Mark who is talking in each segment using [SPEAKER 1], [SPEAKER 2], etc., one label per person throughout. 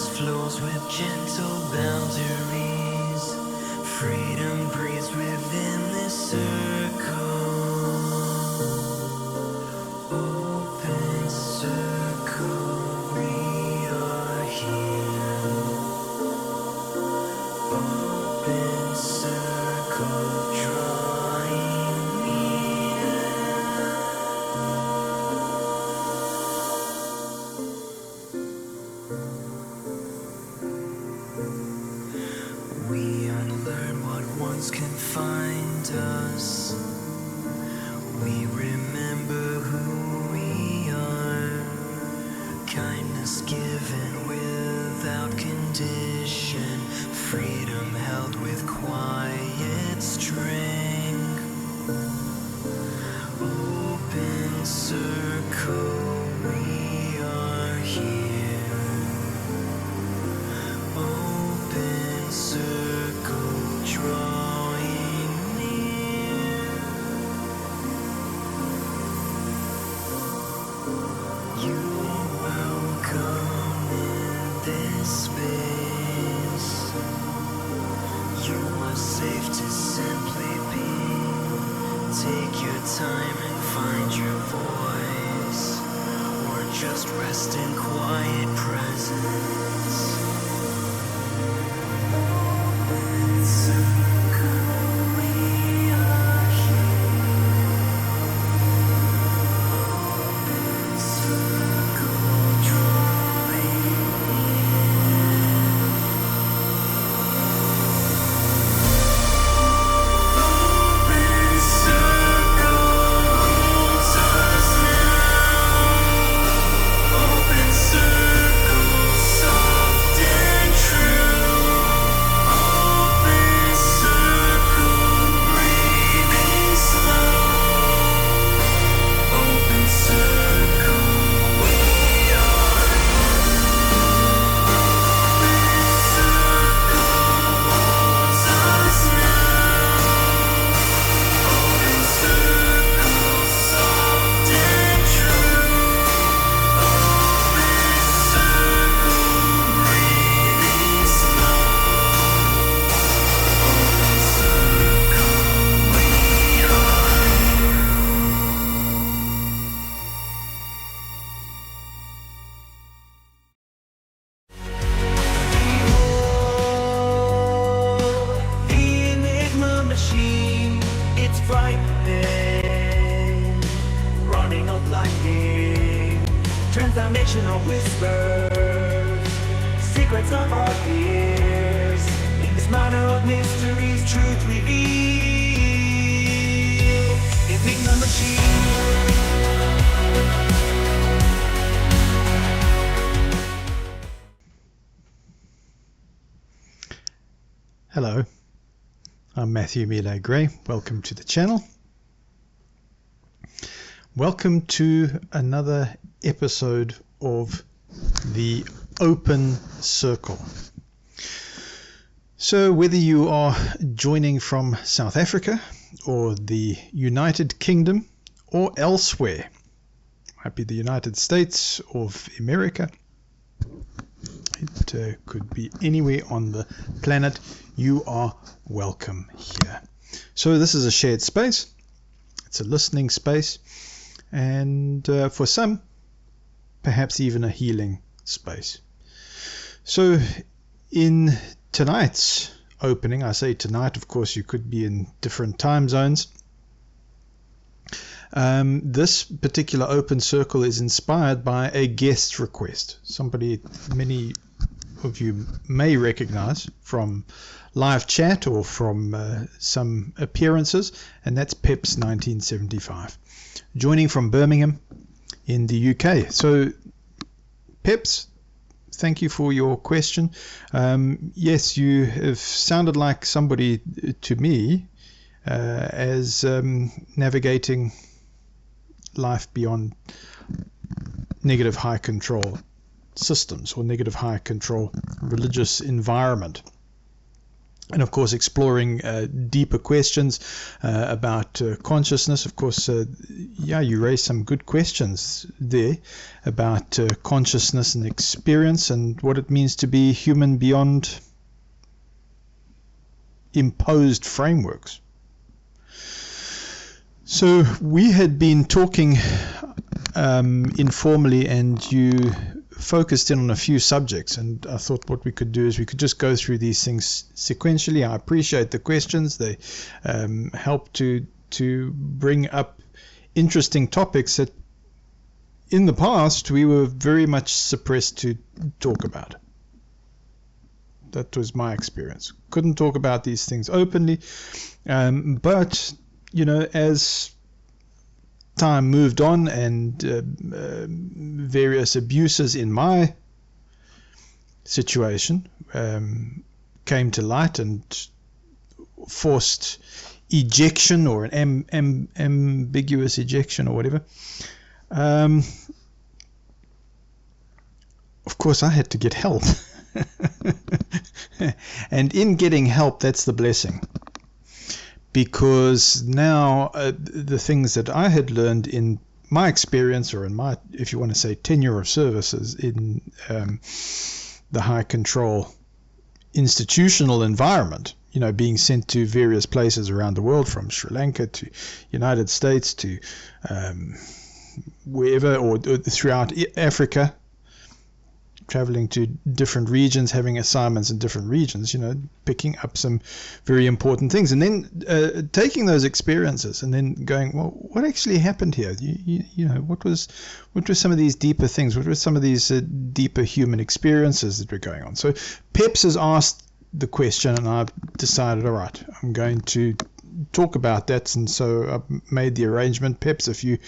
[SPEAKER 1] flows with gentle boundaries. Freedom breathes within this circle. Open circle, we are here. Open circle, drawing near. We unlearn what once confined us. We remember who we are. Kindness given without condition. Freedom held with quiet strength. Open circle, we are here. Open circle, drawing near. You are welcome in this space. You are safe to simply be. Take your time and find your voice, or just rest in quiet presence. Open circle, we are here. Open circle, drawing near. Open circle, holds us now. Open circle, soft and true. Open circle, breathing slow. Open circle, we are. Open circle, holds us now. Open circle, soft and true. Open circle, breathing slow. Open circle, we are. The Enigma machine, it's frightening, running up lightning, transdimensional whispers, secrets of our fears. In this manor of mysteries, truth revealed. Enigma machine.
[SPEAKER 2] Hello, I'm Matthew Millais Gray. Welcome to the channel. Welcome to another episode of the Open Circle. So whether you are joining from South Africa or the United Kingdom or elsewhere, might be the United States of America, it could be anywhere on the planet, you are welcome here. So this is a shared space, it's a listening space, and for some, perhaps even a healing space. So in tonight's opening, I say tonight, of course you could be in different time zones. This particular open circle is inspired by a guest request. Somebody many of you may recognize from live chat or from some appearances, and that's Peps 1975, joining from Birmingham in the UK. So Peps, thank you for your question. Yes, you have sounded like somebody to me as navigating life beyond negative high control systems or negative high control religious environment. And of course, exploring deeper questions about consciousness. Of course, you raised some good questions there about consciousness and experience and what it means to be human beyond imposed frameworks. So we had been talking informally, and you focused in on a few subjects, and I thought what we could do is we could just go through these things sequentially. I appreciate the questions. They help to bring up interesting topics that in the past we were very much suppressed to talk about. That was my experience. Couldn't talk about these things openly, but as time moved on and various abuses in my situation came to light and forced ejection or an ambiguous ejection or whatever, of course I had to get help. And in getting help, that's the blessing. Because now the things that I had learned in my experience, or in my, if you want to say, tenure of services in the high control institutional environment, being sent to various places around the world, from Sri Lanka to United States to wherever, or throughout Africa, traveling to different regions, having assignments in different regions, picking up some very important things, and then taking those experiences and then going, well, what actually happened here? What was some of these deeper things? What were some of these deeper human experiences that were going on? So Peps has asked the question, and I've decided, all right, I'm going to talk about that, and so I've made the arrangement. Peps, if you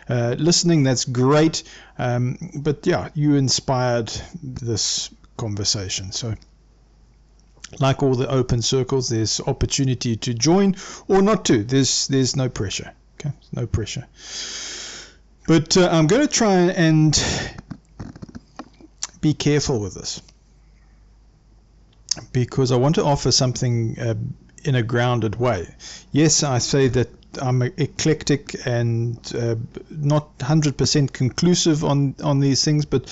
[SPEAKER 2] listening, that's great, but yeah, you inspired this conversation. So like all the open circles, there's opportunity to join or not to. There's no pressure. Okay, no pressure, but I'm going to try and be careful with this, because I want to offer something in a grounded way. Yes, I say that I'm eclectic and not 100% conclusive on these things, but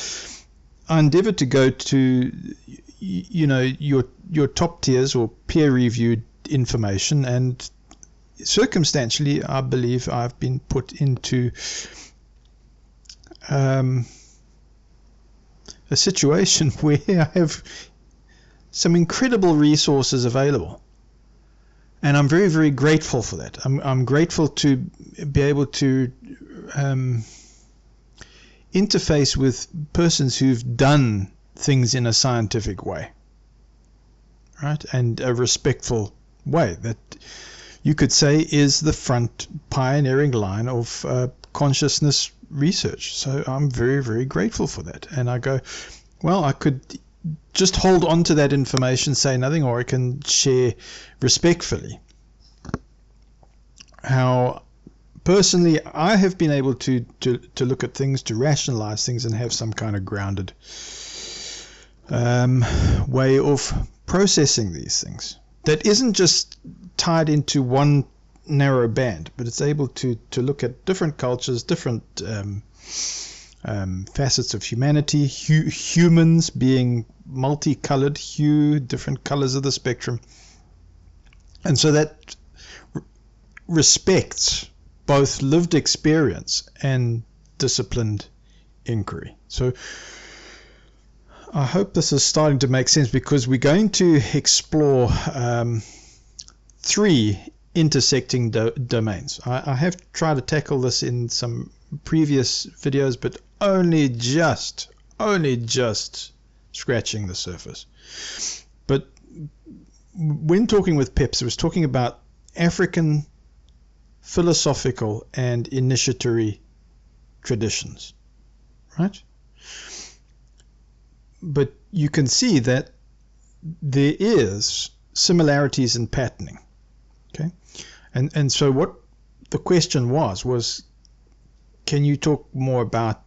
[SPEAKER 2] I endeavor to go to your top tiers or peer-reviewed information, and circumstantially I believe I've been put into a situation where I have some incredible resources available. And I'm very, very grateful for that. I'm grateful to be able to interface with persons who've done things in a scientific way, right? And a respectful way that you could say is the front pioneering line of consciousness research. So I'm very, very grateful for that. And I go, well, I could just hold on to that information, say nothing, or I can share respectfully how personally I have been able to look at things, to rationalize things, and have some kind of grounded way of processing these things that isn't just tied into one narrow band, but it's able to look at different cultures, different facets of humanity, humans being multicolored, different colors of the spectrum. And so that respects both lived experience and disciplined inquiry. So I hope this is starting to make sense, because we're going to explore three intersecting domains. I have tried to tackle this in some previous videos, but only just scratching the surface. But when talking with Peps, I was talking about African philosophical and initiatory traditions, right? But you can see that there is similarities in patterning, okay? And so what the question was, can you talk more about,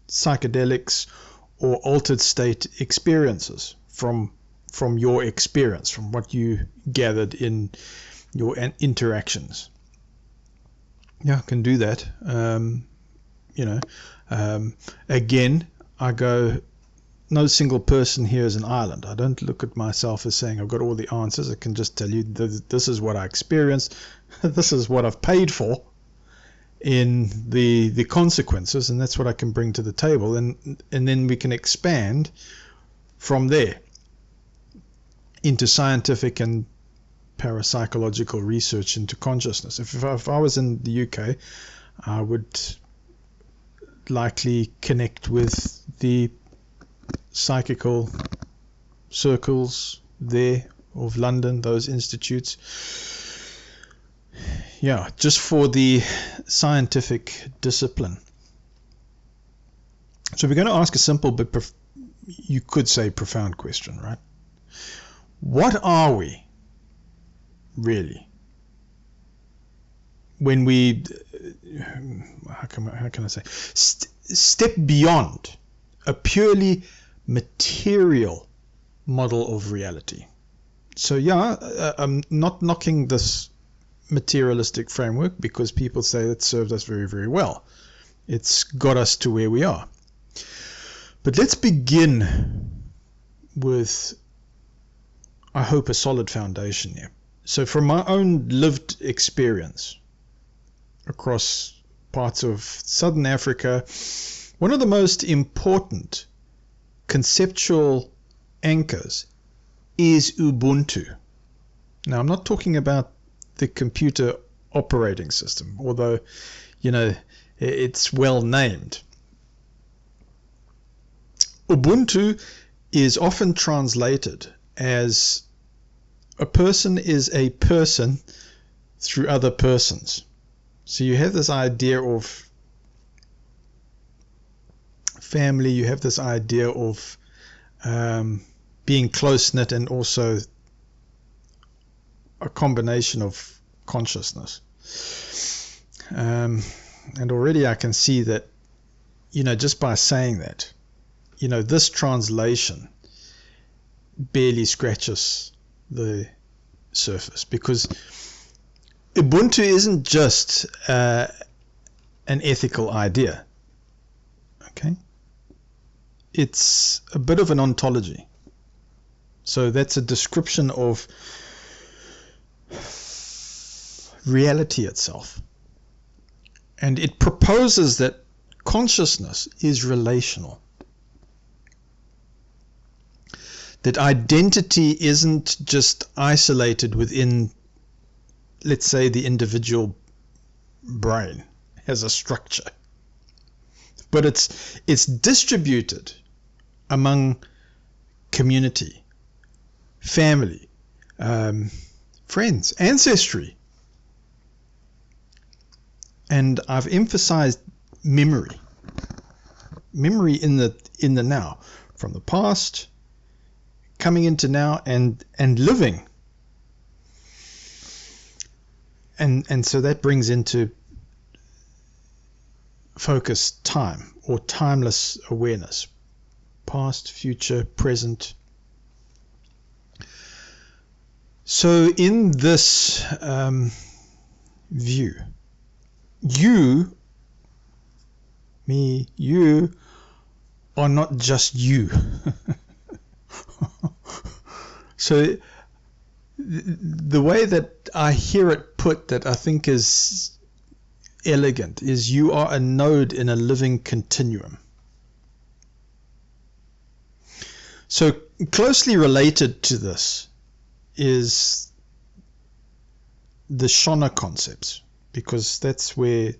[SPEAKER 2] psychedelics or altered state experiences from from your experience, from what you gathered in your interactions. Yeah, I can do that. Again, I go, no single person here is an island. I don't look at myself as saying I've got all the answers. I can just tell you this is what I experienced. This is what I've paid for in the consequences, and that's what I can bring to the table. And then we can expand from there into scientific and parapsychological research into consciousness. If I was in the UK, I would likely connect with the psychical circles there of London, those institutes. Yeah, just for the scientific discipline. So we're going to ask a simple but you could say profound question, right? What are we really when we how can I say step beyond a purely material model of reality? So yeah, I'm not knocking this materialistic framework, because people say it served us very, very well. It's got us to where we are. But let's begin with, I hope, a solid foundation here. So from my own lived experience across parts of Southern Africa, one of the most important conceptual anchors is Ubuntu. Now, I'm not talking about the computer operating system, although, it's well named. Ubuntu is often translated as a person is a person through other persons. So you have this idea of family, you have this idea of being close-knit, and also a combination of consciousness. And already I can see that, just by saying that, this translation barely scratches the surface, because Ubuntu isn't just an ethical idea. Okay? It's a bit of an ontology. So that's a description of reality itself. And it proposes that consciousness is relational. That identity isn't just isolated within, let's say, the individual brain as a structure, but it's distributed among community, family, friends, ancestry. And I've emphasized memory in the now, from the past coming into now and living. And so that brings into focus time, or timeless awareness, past, future, present. So in this view, you are not just you. So the way that I hear it put, that I think is elegant, is you are a node in a living continuum. So closely related to this is the Shona concepts, because that's where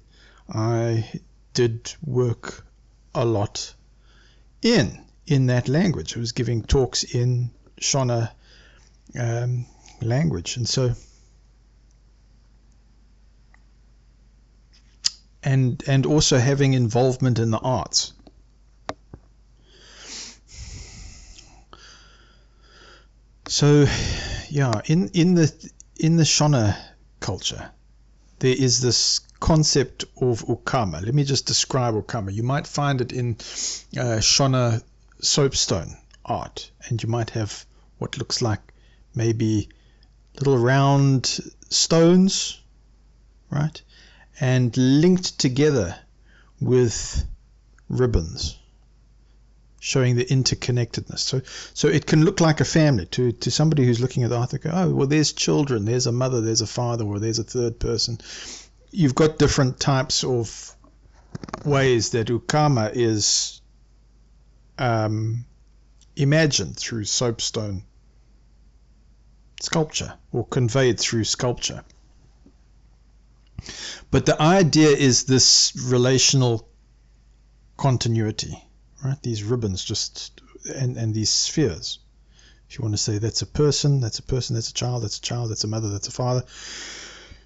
[SPEAKER 2] I did work a lot in that language. I was giving talks in Shona language, and so and also having involvement in the arts. So yeah, in the Shona culture, there is this concept of ukama. Let me just describe ukama. You might find it in Shona soapstone art, and you might have what looks like maybe little round stones, right? And linked together with ribbons, showing the interconnectedness. So it can look like a family to somebody who's looking at the art. They go, oh, well, there's children, there's a mother, there's a father, or there's a third person. You've got different types of ways that ukama is imagined through soapstone sculpture or conveyed through sculpture. But the idea is this relational continuity, right? These ribbons and these spheres. If you want to say that's a person, that's a person, that's a child, that's a child, that's a mother, that's a father.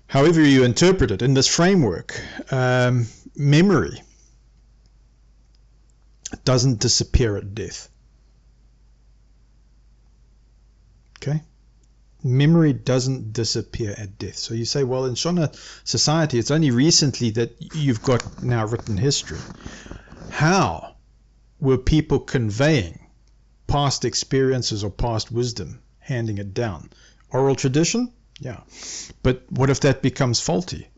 [SPEAKER 2] However you interpret it, in this framework, memory doesn't disappear at death. Okay? Memory doesn't disappear at death. So you say, well, in Shona society, it's only recently that you've got now written history. How were people conveying past experiences or past wisdom, handing it down? Oral tradition? Yeah. But what if that becomes faulty?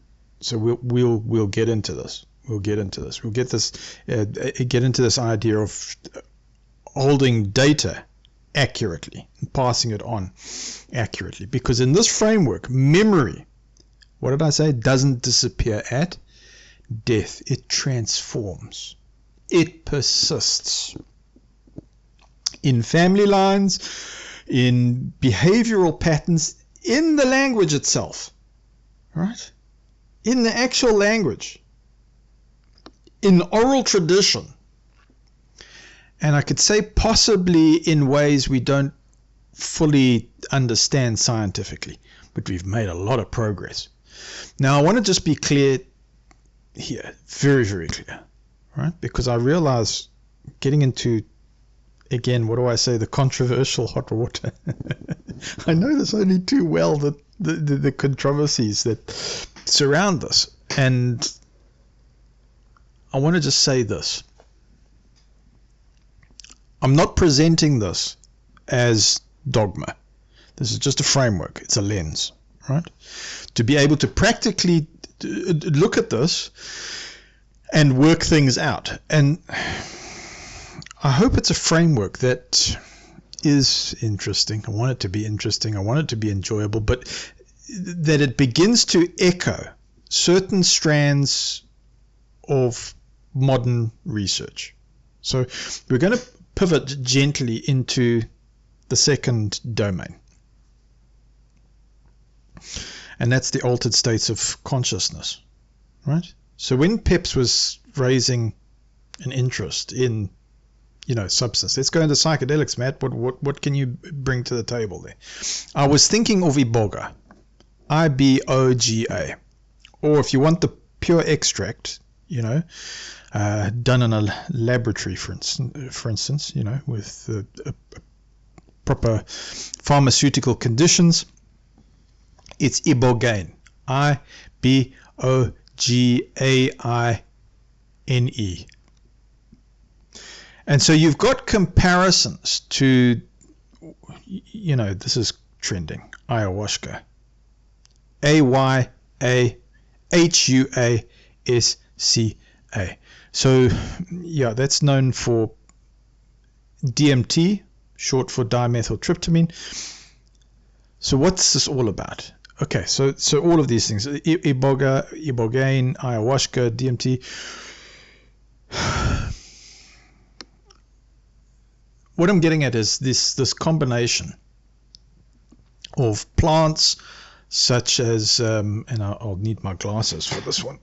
[SPEAKER 2] So we'll get into this. We'll get into this. We'll get into this idea of holding data accurately and passing it on accurately. Because in this framework, memory, what did I say, doesn't disappear at death. It transforms. It persists. In family lines, in behavioral patterns, in the language itself, right? In the actual language, in oral tradition, and I could say possibly in ways we don't fully understand scientifically, but we've made a lot of progress. Now, I want to just be clear here, very, very clear, right? Because I realize getting into, again, what do I say, the controversial hot water. I know this only too well, the controversies that surround this. And I want to just say this. I'm not presenting this as dogma. This is just a framework. It's a lens, right? To be able to practically look at this and work things out. And I hope it's a framework that is interesting. I want it to be interesting. I want it to be enjoyable, but that it begins to echo certain strands of modern research. So we're going to pivot gently into the second domain. And that's the altered states of consciousness, right? So when Peps was raising an interest in, substance, let's go into psychedelics, Matt. What can you bring to the table there? I was thinking of Iboga, Iboga, or if you want the pure extract, done in a laboratory, for instance, with proper pharmaceutical conditions, it's Ibogaine, Ibogaine. And so you've got comparisons to, this is trending, ayahuasca, Ayahuasca. So, yeah, that's known for DMT, short for dimethyltryptamine. So what's this all about? Okay, so all of these things, Ibogaine, ayahuasca, DMT. What I'm getting at is this combination of plants such as, and I'll need my glasses for this one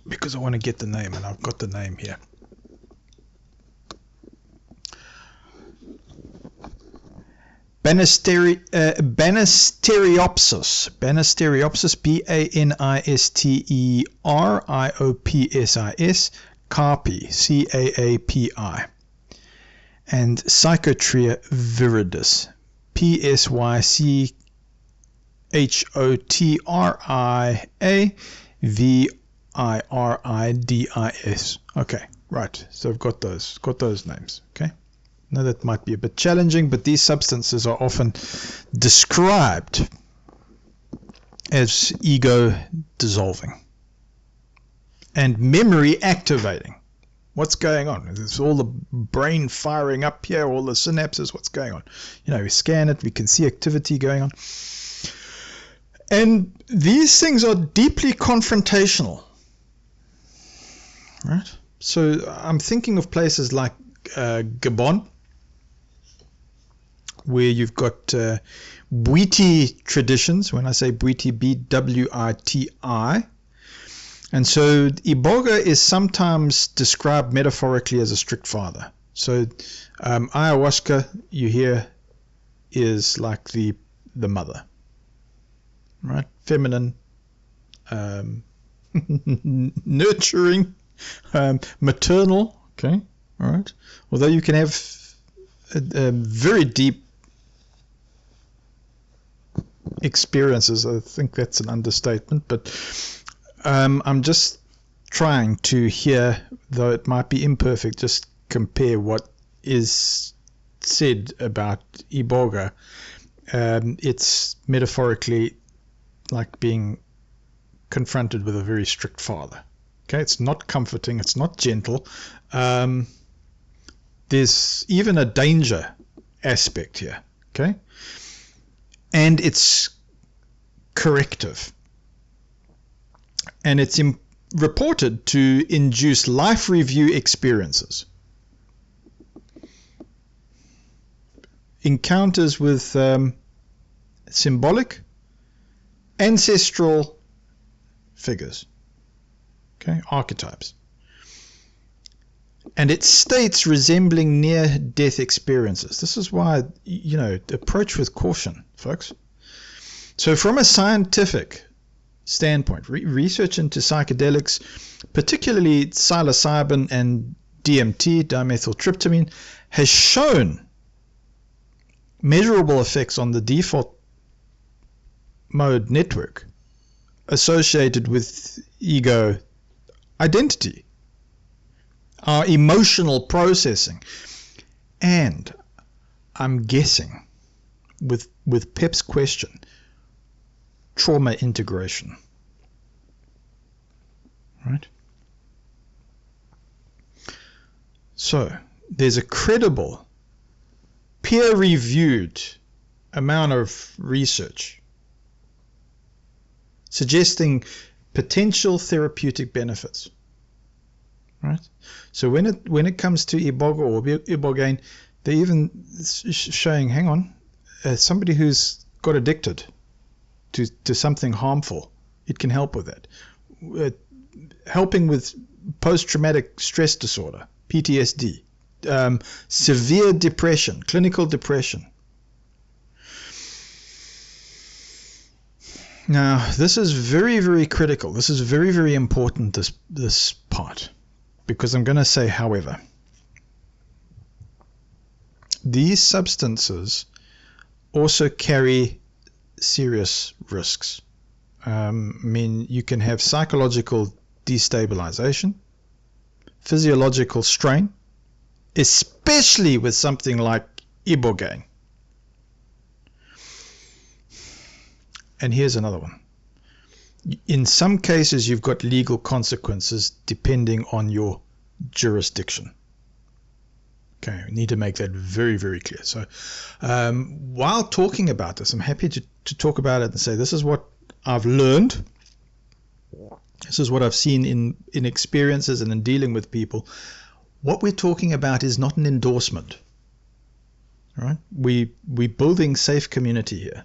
[SPEAKER 2] because I want to get the name, and I've got the name here. Banisteriopsis, Banisteriopsis, Carpi, Caapi, and Psychotria viridis, Psychotriaviridis. Okay, right. So I've got those names. Okay. Now that might be a bit challenging, but these substances are often described as ego dissolving and memory activating. What's going on? It's all the brain firing up here, all the synapses, what's going on? You know, we scan it, we can see activity going on. And these things are deeply confrontational, right? So I'm thinking of places like Gabon, where you've got Bwiti traditions. When I say Bwiti, B-W-I-T-I. And so Iboga is sometimes described metaphorically as a strict father. So ayahuasca, you hear, is like the mother, right? Feminine, nurturing, maternal, okay, all right. Although you can have a very deep experiences, I think that's an understatement, but I'm just trying to hear, though it might be imperfect, just compare what is said about Iboga. It's metaphorically like being confronted with a very strict father. Okay, it's not comforting, it's not gentle. There's even a danger aspect here, okay? And it's corrective. And it's reported to induce life review experiences. Encounters with symbolic, ancestral figures, okay, archetypes. And it states resembling near-death experiences. This is why, you know, approach with caution, folks. So from a scientific standpoint, research into psychedelics, particularly psilocybin and DMT, dimethyltryptamine, has shown measurable effects on the default mode network associated with ego identity, our emotional processing, and I'm guessing with Pep's question, trauma integration, right? So there's a credible, peer-reviewed amount of research suggesting potential therapeutic benefits, right? So when it comes to Iboga or Ibogaine, they're even showing, hang on, somebody who's got addicted to something harmful, it can help with that. Helping with post-traumatic stress disorder, PTSD, severe depression, clinical depression. Now, this is very, very critical. This is very, very important, this part, because I'm going to say, however, these substances also carry serious risks. I mean, you can have psychological destabilization, physiological strain, especially with something like Ibogaine. And here's another one. In some cases, you've got legal consequences depending on your jurisdiction. Okay, we need to make that very, very clear. So while talking about this, I'm happy to talk about it and say this is what I've learned. This is what I've seen in experiences and in dealing with people. What we're talking about is not an endorsement. All right? We're building safe community here.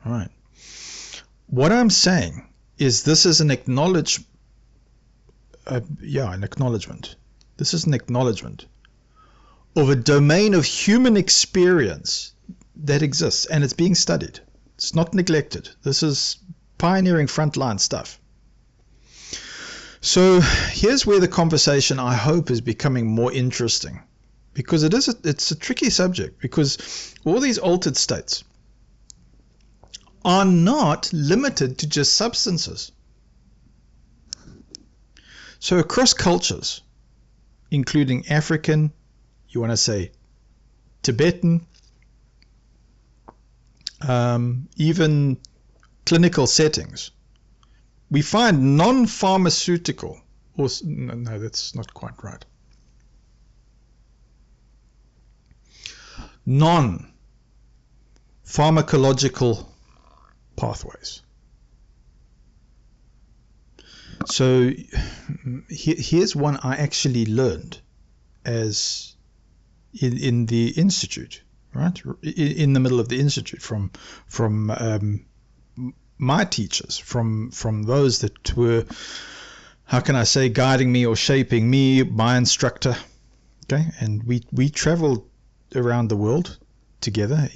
[SPEAKER 2] All right. What I'm saying is this is an acknowledgement. An acknowledgement. This is an acknowledgement of a domain of human experience that exists, and it's being studied. It's not neglected. This is pioneering frontline stuff. So here's where the conversation, I hope, is becoming more interesting, because it's a tricky subject, because all these altered states are not limited to just substances. So across cultures, including African, you want to say Tibetan, even clinical settings, we find non-pharmaceutical, or no, that's not quite right. Non-pharmacological pathways. So here's one I actually learned as in the institute, right? In the middle of the institute, from my teachers, from those that were, how can I say, guiding me or shaping me, my instructor. Okay, and we traveled around the world together.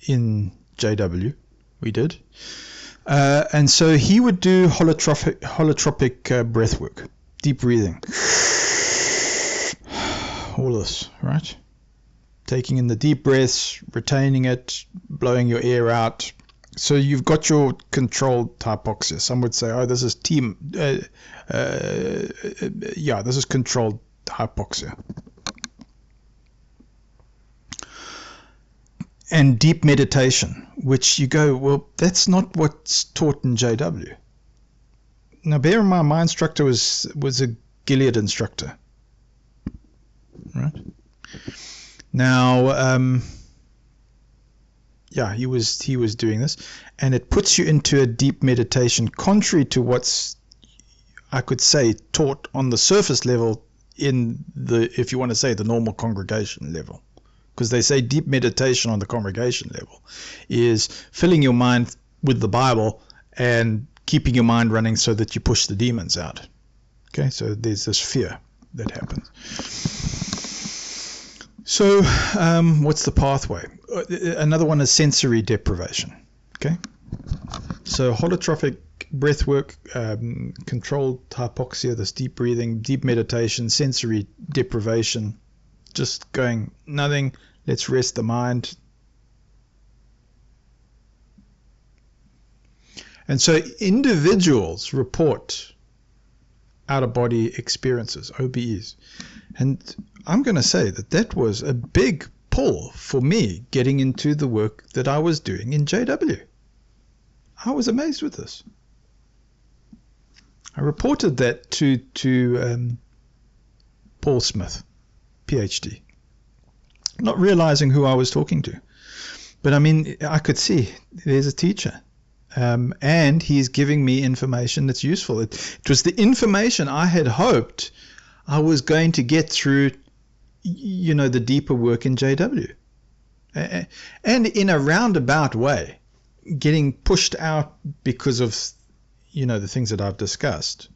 [SPEAKER 2] In JW, we did. And so he would do holotropic breath work, deep breathing, all this, right? Taking in the deep breaths, retaining it, blowing your air out. So you've got your controlled hypoxia. Some would say, oh, this is this is controlled hypoxia. And deep meditation, which you go, well, that's not what's taught in JW. Now, bear in mind, my instructor was a Gilead instructor, right? Now, he was doing this, and it puts you into a deep meditation, contrary to what's, I could say, taught on the surface level in the, if you want to say, the normal congregation level. Because they say deep meditation on the congregation level is filling your mind with the Bible and keeping your mind running so that you push the demons out. Okay, so there's this fear that happens. So what's the pathway? Another one is sensory deprivation. Okay, so holotropic breath work, controlled hypoxia, this deep breathing, deep meditation, sensory deprivation, just going nothing, let's rest the mind. And so individuals report out-of-body experiences, OBEs. And I'm going to say that was a big pull for me getting into the work that I was doing in JW. I was amazed with this. I reported that to Paul Smith, PhD, not realizing who I was talking to. But I mean, I could see there's a teacher, and he's giving me information that's useful. It was the information I had hoped I was going to get through, the deeper work in JW. And in a roundabout way, getting pushed out because of, the things that I've discussed.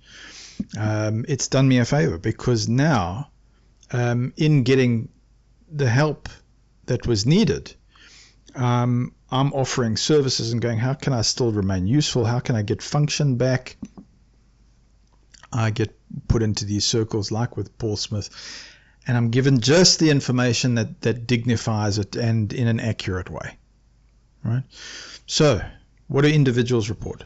[SPEAKER 2] It's done me a favor, because now, in getting the help that was needed, I'm offering services and going, how can I still remain useful? How can I get function back? I get put into these circles like with Paul Smith, and I'm given just the information that dignifies it and in an accurate way, right? So what do individuals report?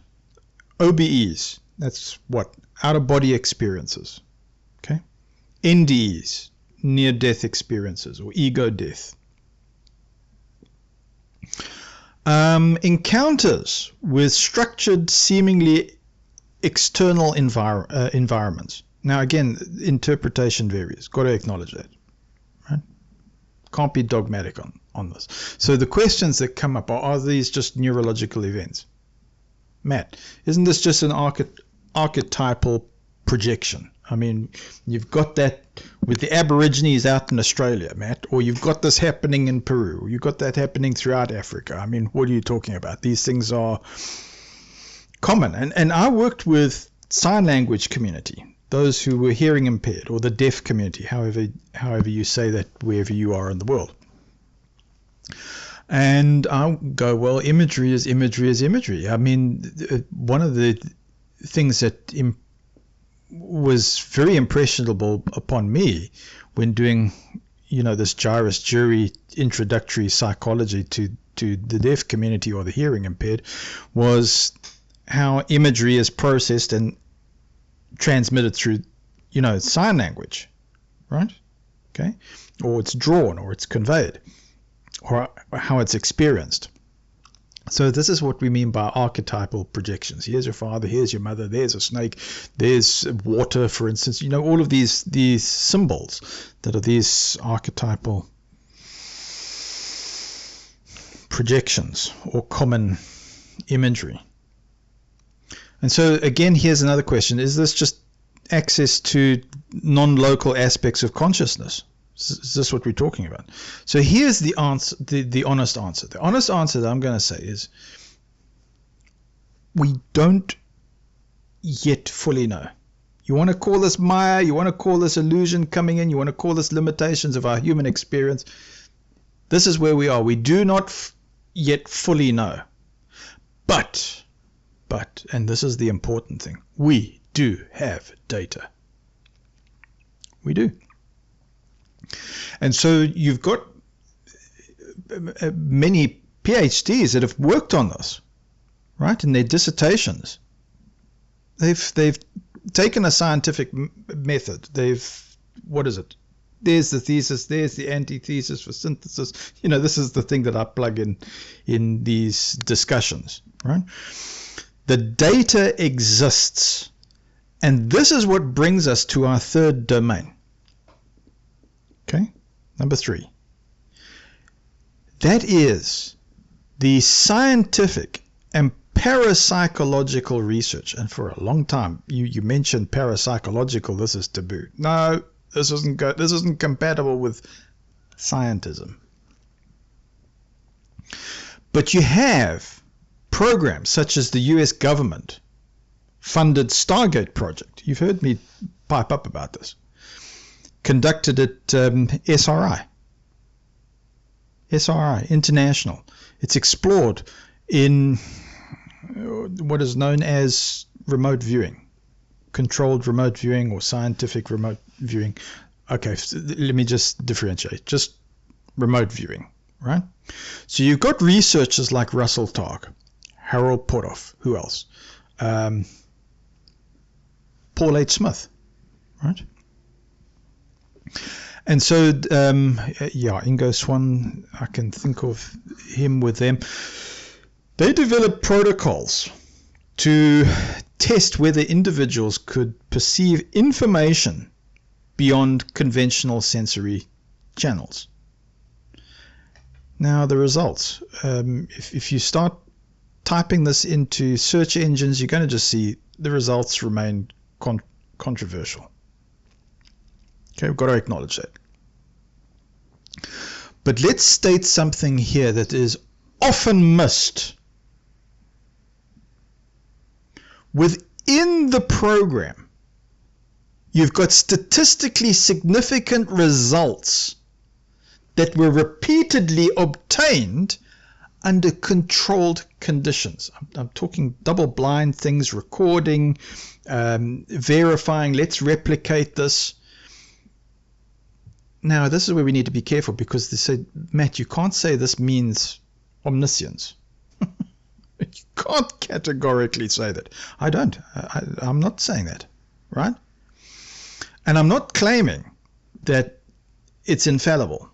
[SPEAKER 2] OBEs, that's what? Out-of-body experiences, okay? NDEs, near-death experiences or ego death. Encounters with structured, seemingly external environments. Now, again, interpretation varies. Got to acknowledge that, right? Can't be dogmatic on this. So the questions that come up are these just neurological events? Matt, isn't this just an archetypal projection? I mean, you've got that with the Aborigines out in Australia, Matt, or you've got this happening in Peru, or you've got that happening throughout Africa. I mean, what are you talking about? These things are common. And I worked with sign language community, those who were hearing impaired, or the deaf community, however you say that wherever you are in the world. And I'll go, well, imagery is imagery is imagery. I mean, one of the things that was very impressionable upon me when doing, this gyrus jury introductory psychology to the deaf community or the hearing impaired was how imagery is processed and transmitted through sign language, right? Okay, or it's drawn, or it's conveyed, or how it's experienced. So this is what we mean by archetypal projections. Here's your father, here's your mother, there's a snake, there's water, for instance. All of these symbols that are these archetypal projections or common imagery. And so again, here's another question. Is this just access to non-local aspects of consciousness? Is this what we're talking about? So here's the answer, the honest answer. The honest answer that I'm going to say is we don't yet fully know. You want to call this Maya, you want to call this illusion coming in, you want to call this limitations of our human experience. This is where we are. We do not yet fully know. But, and this is the important thing, we do have data. We do. And so you've got many PhDs that have worked on this, right? In their dissertations, they've taken a scientific method. What is it? There's the thesis, there's the antithesis for synthesis. This is the thing that I plug in these discussions, right? The data exists, and this is what brings us to our third domain. Okay, number 3. That is the scientific and parapsychological research. And for a long time, you mentioned parapsychological. This is taboo. No, this isn't compatible with scientism. But you have programs such as the U.S. government funded Stargate project. You've heard me pipe up about this. Conducted at SRI, International. It's explored in what is known as remote viewing, controlled remote viewing, or scientific remote viewing. Okay, let me just differentiate. Just remote viewing, right? So you've got researchers like Russell Targ, Harold Poroff, who else? Paul H. Smith, right? And so, Ingo Swann, I can think of him with them. They developed protocols to test whether individuals could perceive information beyond conventional sensory channels. Now, the results. If you start typing this into search engines, you're going to just see the results remain controversial. Okay, we've got to acknowledge that. But let's state something here that is often missed. Within the program, you've got statistically significant results that were repeatedly obtained under controlled conditions. I'm talking double-blind things, recording, verifying, let's replicate this. Now, this is where we need to be careful, because they say, Matt, you can't say this means omniscience. You can't categorically say that. I don't. I'm not saying that, right? And I'm not claiming that it's infallible,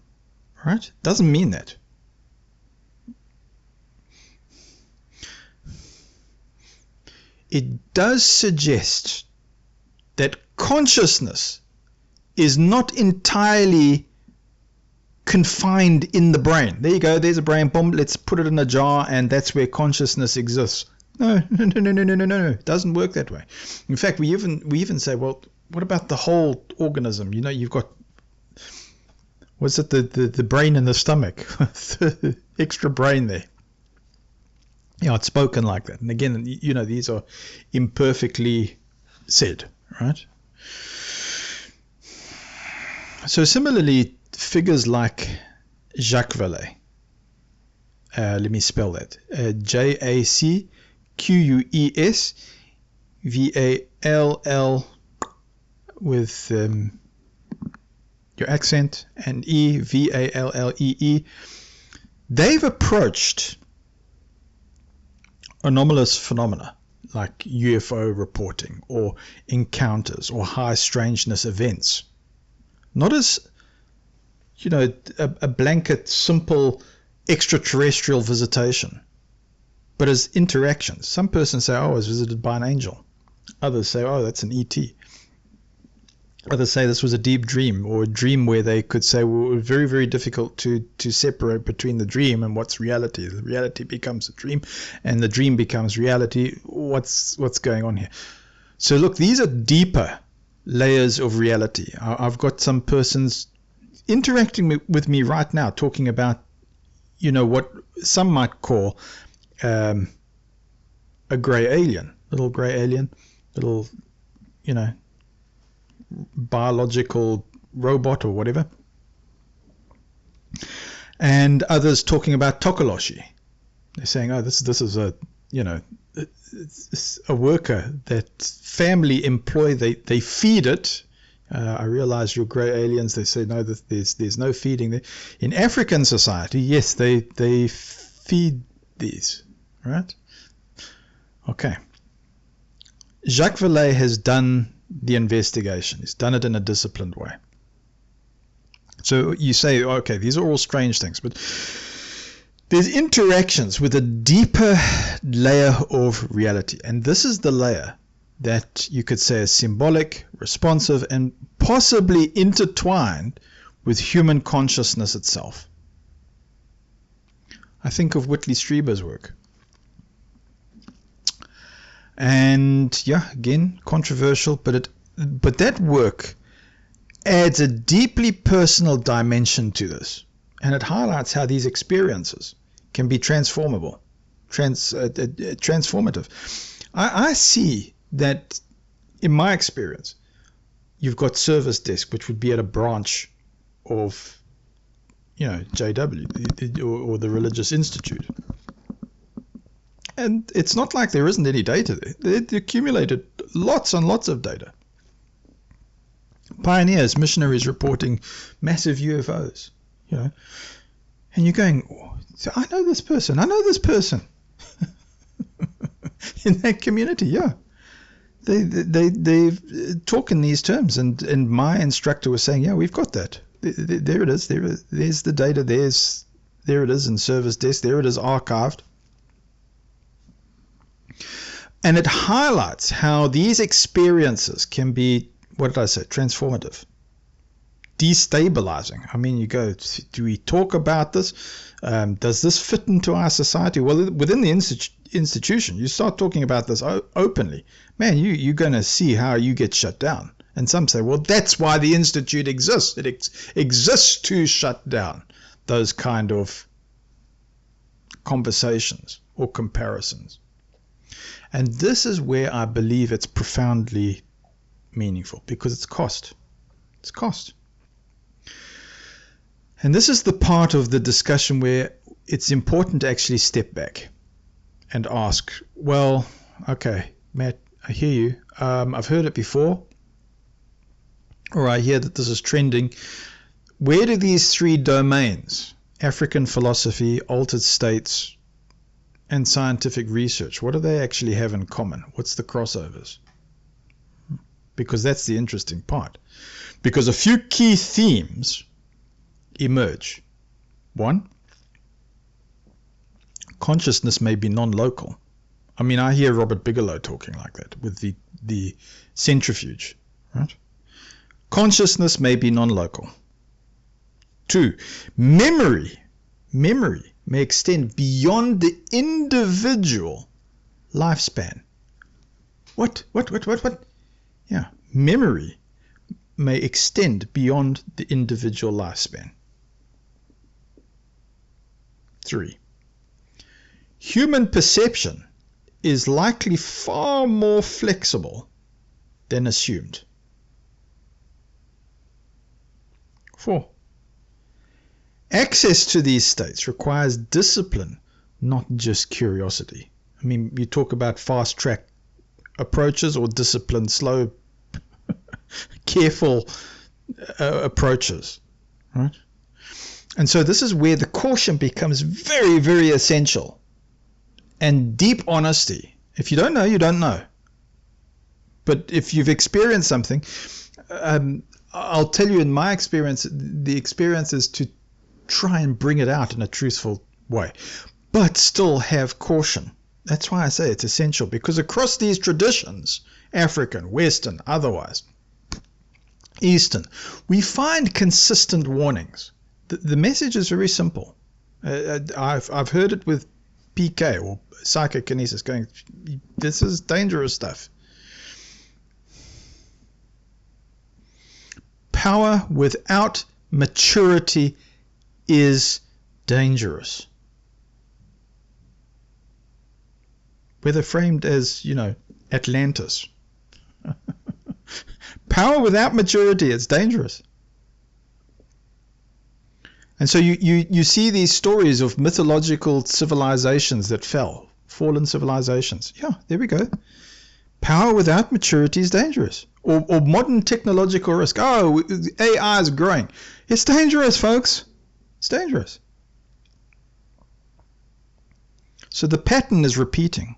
[SPEAKER 2] right? Doesn't mean that. It does suggest that consciousness is not entirely confined in the brain. There you go, there's a brain, boom, let's put it in a jar and that's where consciousness exists. No. It doesn't work that way. In fact, we even say, well, what about the whole organism? You've got, what's it, the brain in the stomach, the extra brain there. It's spoken like that. And again, these are imperfectly said, right? So similarly, figures like Jacques Vallée, let me spell that, JACQUES with your accent, and EVALLEE. They've approached anomalous phenomena like UFO reporting or encounters or high strangeness events. Not as, a blanket, simple extraterrestrial visitation, but as interactions. Some persons say, oh, I was visited by an angel. Others say, oh, that's an ET. Others say this was a deep dream, or a dream where they could say, well, it was very, very difficult to separate between the dream and what's reality. The reality becomes a dream, and the dream becomes reality. What's going on here? So look, these are deeper layers of reality. I've got some persons interacting with me right now, talking about, what some might call a gray alien, little gray alien, little, biological robot or whatever, and others talking about tokoloshi. They're saying, oh, this is a it's a worker that family employ, they feed it. I realize you're gray aliens. They say no, there's no feeding there. In African society, yes, they feed these, right? Okay. Jacques Vallée has done the investigation. He's done it in a disciplined way. So you say, okay, these are all strange things, but there's interactions with a deeper layer of reality. And this is the layer that you could say is symbolic, responsive, and possibly intertwined with human consciousness itself. I think of Whitley Strieber's work. And yeah, again, controversial, but that work adds a deeply personal dimension to this, and it highlights how these experiences can be transformative. I see that in my experience, you've got service desk, which would be at a branch of, JW or the religious institute. And it's not like there isn't any data there. They accumulated lots and lots of data. Pioneers, missionaries reporting massive UFOs, and you're going, oh, I know this person in that community, yeah. They talk in these terms, and my instructor was saying, yeah, we've got that. There it is. There's the data. There it is in service desk. There it is archived. And it highlights how these experiences can be, what did I say, transformative, destabilizing. I mean, you go, do we talk about this? Does this fit into our society? Well, within the institution, you start talking about this openly. Man, you're going to see how you get shut down. And some say, well, that's why the institute exists. It exists to shut down those kind of conversations or comparisons. And this is where I believe it's profoundly meaningful, because it's cost. It's cost. And this is the part of the discussion where it's important to actually step back and ask, well, okay, Matt, I hear you. I've heard it before, or I hear that this is trending. Where do these three domains, African philosophy, altered states, and scientific research, what do they actually have in common? What's the crossovers? Because that's the interesting part. Because a few key themes emerge. One, consciousness may be non-local. I mean, I hear Robert Bigelow talking like that with the centrifuge, right? Consciousness may be non-local. Two, memory may extend beyond the individual lifespan. What? Yeah, memory may extend beyond the individual lifespan. 3, human perception is likely far more flexible than assumed. 4, access to these states requires discipline, not just curiosity. I mean, you talk about fast-track approaches or disciplined, slow, careful approaches, right? And so this is where the caution becomes very, very essential. And deep honesty If you don't know, you don't know. But if you've experienced something, I'll tell you in my experience, the experience is to try and bring it out in a truthful way, but still have caution. That's why I say it's essential, because across these traditions, African, Western, otherwise, Eastern, we find consistent warnings. The message is very simple. I've heard it with PK or psychokinesis going, this is dangerous stuff. Power without maturity is dangerous. Whether framed as, Atlantis. Power without maturity is dangerous. And so you see these stories of mythological civilizations that fell, fallen civilizations. Yeah, there we go. Power without maturity is dangerous. Or modern technological risk. Oh, AI is growing. It's dangerous, folks. It's dangerous. So the pattern is repeating.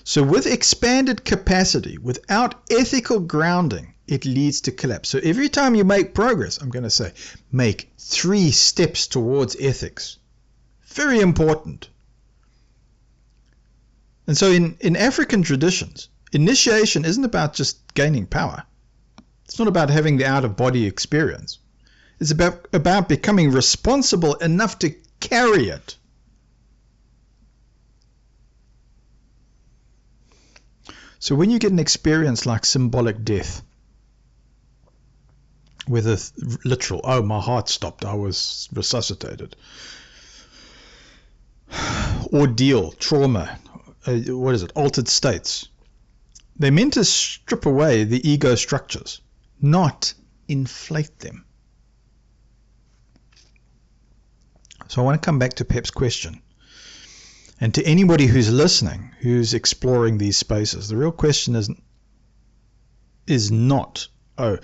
[SPEAKER 2] So with expanded capacity, without ethical grounding, it leads to collapse. So every time you make progress, I'm going to say, make 3 steps towards ethics. Very important. And so in African traditions, initiation isn't about just gaining power. It's not about having the out-of-body experience. It's about becoming responsible enough to carry it. So when you get an experience like symbolic death, with a literal, oh, my heart stopped, I was resuscitated. Ordeal, trauma, altered states. They're meant to strip away the ego structures, not inflate them. So I want to come back to Pep's question. And to anybody who's listening, who's exploring these spaces, the real question is not, oh,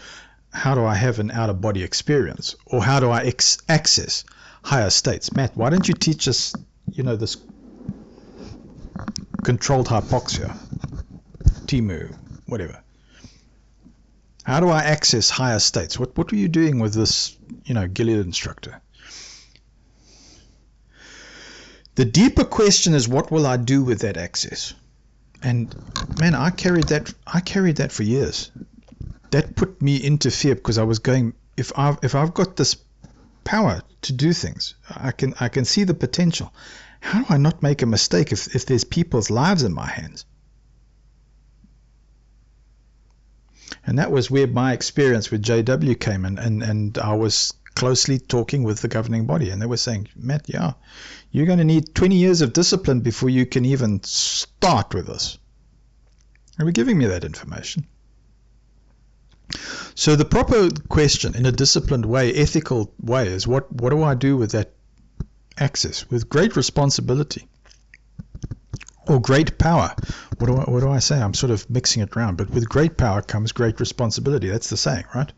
[SPEAKER 2] how do I have an out-of-body experience? Or how do I access higher states? Matt, why don't you teach us, this controlled hypoxia, Timu, whatever. How do I access higher states? What were you doing with this, Gilead instructor? The deeper question is, what will I do with that access? And man, I carried that for years. That put me into fear, because I was going, if I've got this power to do things, I can see the potential. How do I not make a mistake if there's people's lives in my hands? And that was where my experience with JW came in, and I was closely talking with the governing body, and they were saying, Matt, yeah, you're going to need 20 years of discipline before you can even start with this. They were giving me that information. So the proper question in a disciplined way, ethical way, is what do I do with that access with great responsibility or great power? What do I say? I'm sort of mixing it around, but with great power comes great responsibility. That's the saying, right?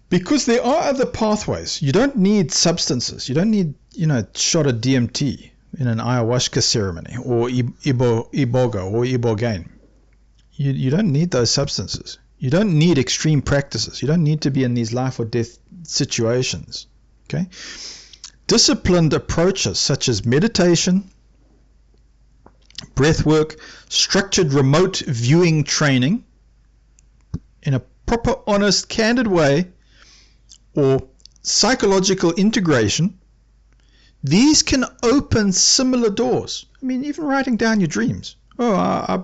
[SPEAKER 2] Because there are other pathways. You don't need substances. You don't need, shot of DMT in an ayahuasca ceremony or iboga or ibogaine. You don't need those substances. You don't need extreme practices. You don't need to be in these life or death situations. Okay? Disciplined approaches such as meditation, breathwork, structured remote viewing training in a proper, honest, candid way, or psychological integration, these can open similar doors. I mean, even writing down your dreams. Oh,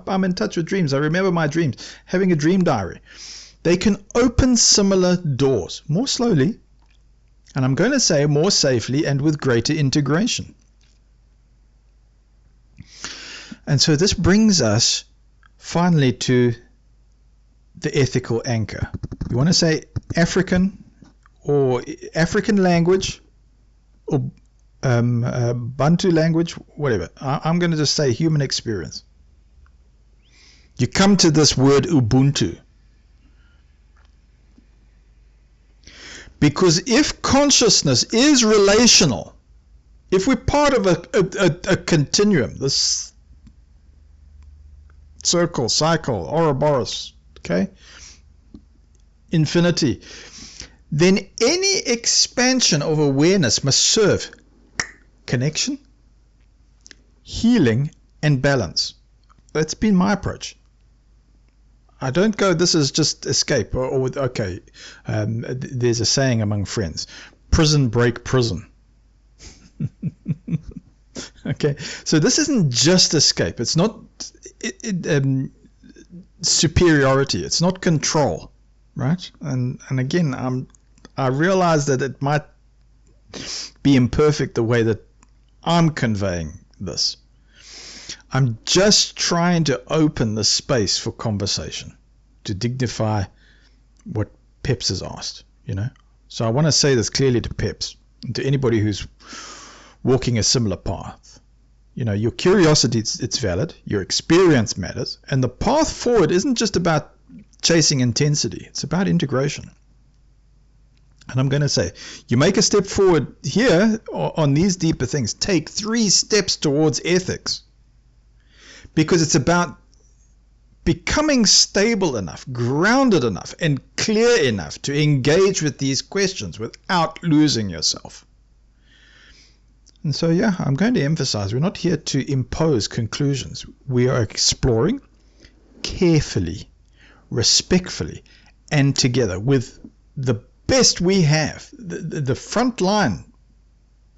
[SPEAKER 2] I'm in touch with dreams. I remember my dreams. Having a dream diary. They can open similar doors more slowly, and I'm going to say more safely and with greater integration. And so this brings us finally to the ethical anchor. You want to say African or African language or Bantu language, whatever. I'm going to just say human experience. You come to this word Ubuntu. Because if consciousness is relational, if we're part of a continuum, this circle, cycle, Ouroboros, okay, infinity, then any expansion of awareness must serve connection, healing, and balance. That's been my approach. I don't go, this is just escape, or okay, there's a saying among friends, prison break prison. Okay, so this isn't just escape. It's not superiority. It's not control, right? And again, I realize that it might be imperfect the way that I'm conveying this. I'm just trying to open the space for conversation, to dignify what Peps has asked, you know. So I want to say this clearly to Peps and to anybody who's walking a similar path. You know, your curiosity, it's valid, your experience matters, and the path forward isn't just about chasing intensity, it's about integration. And I'm going to say, you make a step forward here on these deeper things, take 3 steps towards ethics. Because it's about becoming stable enough, grounded enough, and clear enough to engage with these questions without losing yourself. And so, yeah, I'm going to emphasize, we're not here to impose conclusions. We are exploring carefully, respectfully, and together with the best we have, the frontline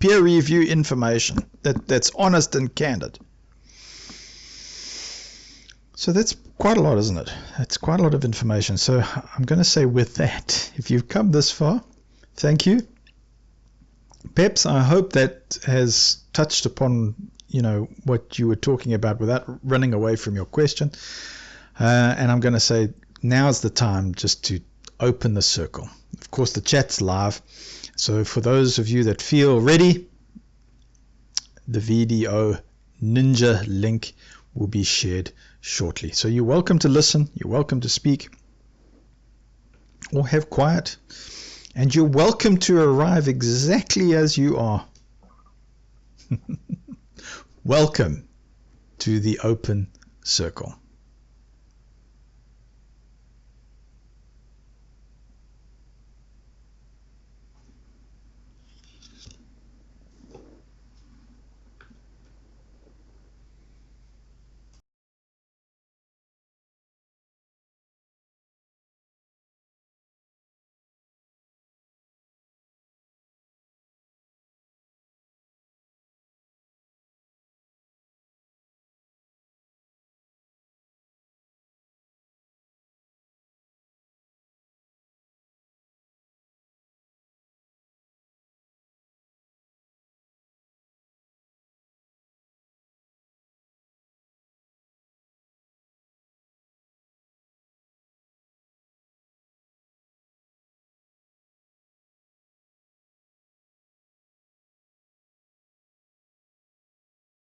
[SPEAKER 2] peer review information that's honest and candid. So that's quite a lot, isn't it? It's quite a lot of information. So I'm going to say with that, if you've come this far, thank you. Peps, I hope that has touched upon, you know, what you were talking about without running away from your question. And I'm going to say now's the time just to open the circle. Of course, the chat's live. So for those of you that feel ready, the VDO Ninja link will be shared shortly. So you're welcome to listen, you're welcome to speak, or have quiet, and you're welcome to arrive exactly as you are. Welcome to the open circle.